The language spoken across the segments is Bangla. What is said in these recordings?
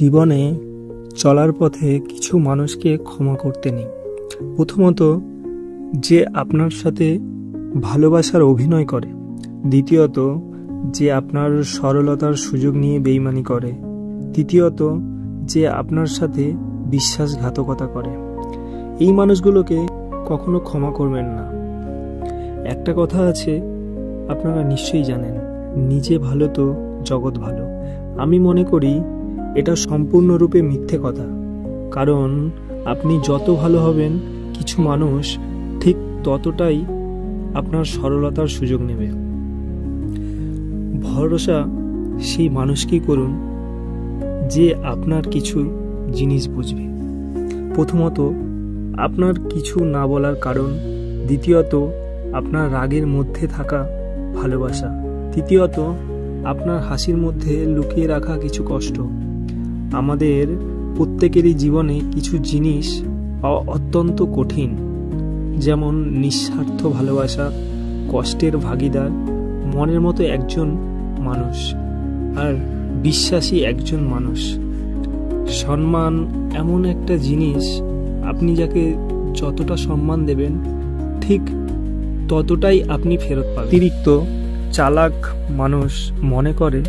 জীবনে চলার পথে কিছু মানুষকে ক্ষমা করতে নেই। প্রথমত, যে আপনার সাথে ভালোবাসার অভিনয় করে। দ্বিতীয়ত, যে আপনার সরলতার সুযোগ নিয়ে বেইমানি করে। তৃতীয়ত, যে আপনার সাথে বিশ্বাসঘাতকতা করে। এই মানুষগুলোকে কখনো ক্ষমা করবেন না। একটা কথা আছে, আপনারা নিশ্চয়ই জানেন, নিজে ভালো তো জগৎ ভালো। আমি মনে করি এটা সম্পূর্ণরূপে মিথ্যে কথা। কারণ আপনি যত ভালো হবেন, কিছু মানুষ ঠিক ততটাই আপনার সরলতার সুযোগ নেবে। ভরসা সেই মানুষকেই করুন যে আপনার কিছু জিনিস বুঝবে। প্রথমত, আপনার কিছু না বলার কারণ। দ্বিতীয়ত, আপনার রাগের মধ্যে থাকা ভালোবাসা। তৃতীয়ত, আপনার হাসির মধ্যে লুকিয়ে রাখা কিছু কষ্ট। আমাদের প্রত্যেকেরই জীবনে কিছু জিনিস পাওয়া অত্যন্ত কঠিন, যেমন নিঃস্বার্থ ভালোবাসা, কষ্টের ভাগিদার, মনের মতো একজন মানুষ, আর বিশ্বাসী একজন মানুষ। সম্মান এমন একটা জিনিস, আপনি যাকে যতটা সম্মান দেবেন ঠিক ততটাই আপনি ফেরত পাবেন। অতিরিক্ত চালাক মানুষ মনে করে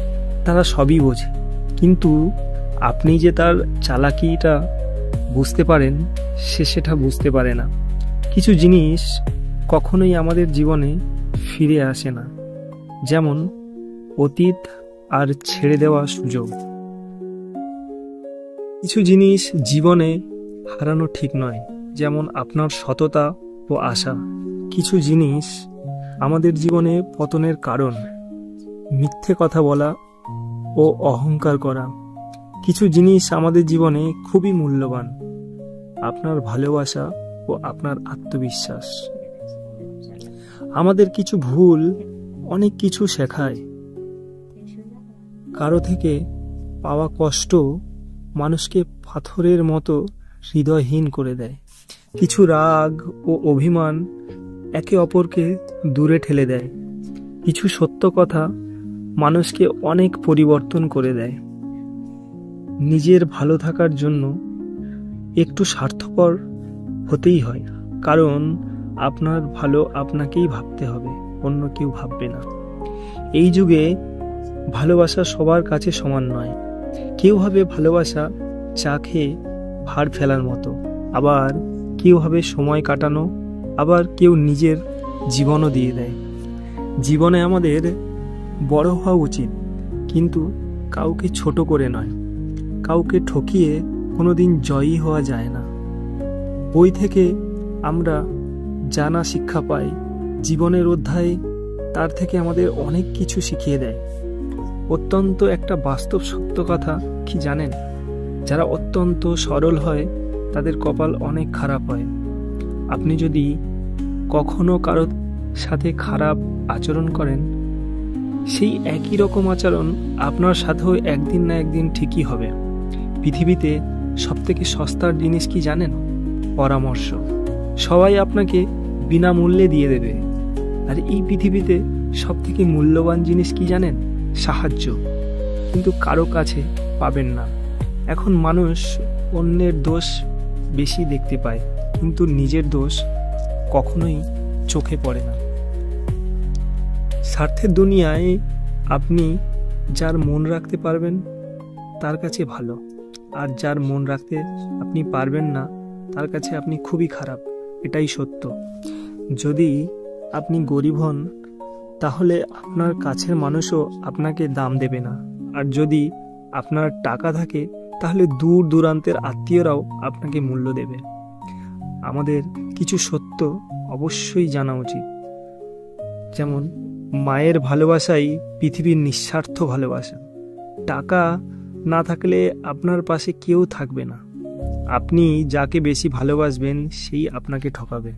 তারা সবই বোঝে, কিন্তু আপনি যে তার চালাকিটা বুঝতে পারেন, সে সেটা বুঝতে পারে না। কিছু জিনিস কখনোই আমাদের জীবনে ফিরে আসে না, যেমন অতীত আর ছেড়ে দেওয়া সুযোগ। কিছু জিনিস জীবনে হারানো ঠিক নয়, যেমন আপনার সততা ও আশা। কিছু জিনিস আমাদের জীবনে পতনের কারণ, মিথ্যে কথা বলা ও অহংকার করা। কিছু জিনিস আমাদের জীবনে খুবই মূল্যবান, আপনার ভালোবাসা ও আপনার আত্মবিশ্বাস। আমাদের কিছু ভুল অনেক কিছু শেখায়। কারো থেকে পাওয়া কষ্ট মানুষকে পাথরের মতো হৃদয়হীন করে দেয়। কিছু রাগ ও অভিমান একে অপরকে দূরে ঠেলে দেয়। কিছু সত্য কথা মানুষকে অনেক পরিবর্তন করে দেয়। নিজের ভালো থাকার জন্য একটু স্বার্থপর হতেই হয়, কারণ আপনার ভালো আপনাকেই ভাবতে হবে, অন্য কেউ ভাববে না। এই যুগে ভালোবাসা সবার কাছে সমান নয়। কেউ ভাবে ভালোবাসা চা খেয়ে ভার ফেলার মতো, আবার কেউ ভাবে সময় কাটানো, আবার কেউ নিজের জীবনও দিয়ে দেয়। জীবনে আমাদের বড় হওয়া উচিত, কিন্তু কাউকে ছোট করে নয়। কাউকে ঠকিয়ে কোনোদিন জয়ী হওয়া যায় না। বই থেকে আমরা জানা শিক্ষা পাই, জীবনের অধ্যায় তার থেকে আমাদের অনেক কিছু শিখিয়ে দেয়। অত্যন্ত একটা বাস্তব সত্য কথা কি জানেন? যারা অত্যন্ত সরল হয় তাদের কপাল অনেক খারাপ হয়। আপনি যদি কখনো কারোর সাথে খারাপ আচরণ করেন, সেই একই রকম আচরণ আপনার সাথেও একদিন না একদিন ঠিকই হবে। পৃথিবীতে সবথেকে সস্তার জিনিস কি জানেন? পরামর্শ। সবাই আপনাকে বিনামূল্যে দিয়ে দেবে। আর এই পৃথিবীতে সবথেকে মূল্যবান জিনিস কি জানেন? সাহায্য। কিন্তু কারো কাছে পাবেন না। এখন মানুষ অন্যের দোষ বেশি দেখতে পায়, কিন্তু নিজের দোষ কখনোই চোখে পড়ে না। স্বার্থের দুনিয়ায় আপনি যার মন রাখতে পারবেন তার কাছে ভালো, আর যার মন রাখতে আপনি পারবেন না তার কাছে আপনি খুবই খারাপ। এটাই সত্য। যদি আপনি গরিব হন, তাহলে আপনার কাছের মানুষও আপনাকে দাম দেবে না। আর যদি আপনার টাকা থাকে, তাহলে দূর দূরান্তের আত্মীয়রাও আপনাকে মূল্য দেবে। আমাদের কিছু সত্য অবশ্যই জানা উচিত, যেমন মায়ের ভালোবাসাই পৃথিবীর নিঃস্বার্থ ভালোবাসা। টাকা না থাকলে আপনার পাশে কেউ থাকবে না। আপনি যাকে বেশি ভালোবাসবেন সেই আপনাকে ঠকাবে।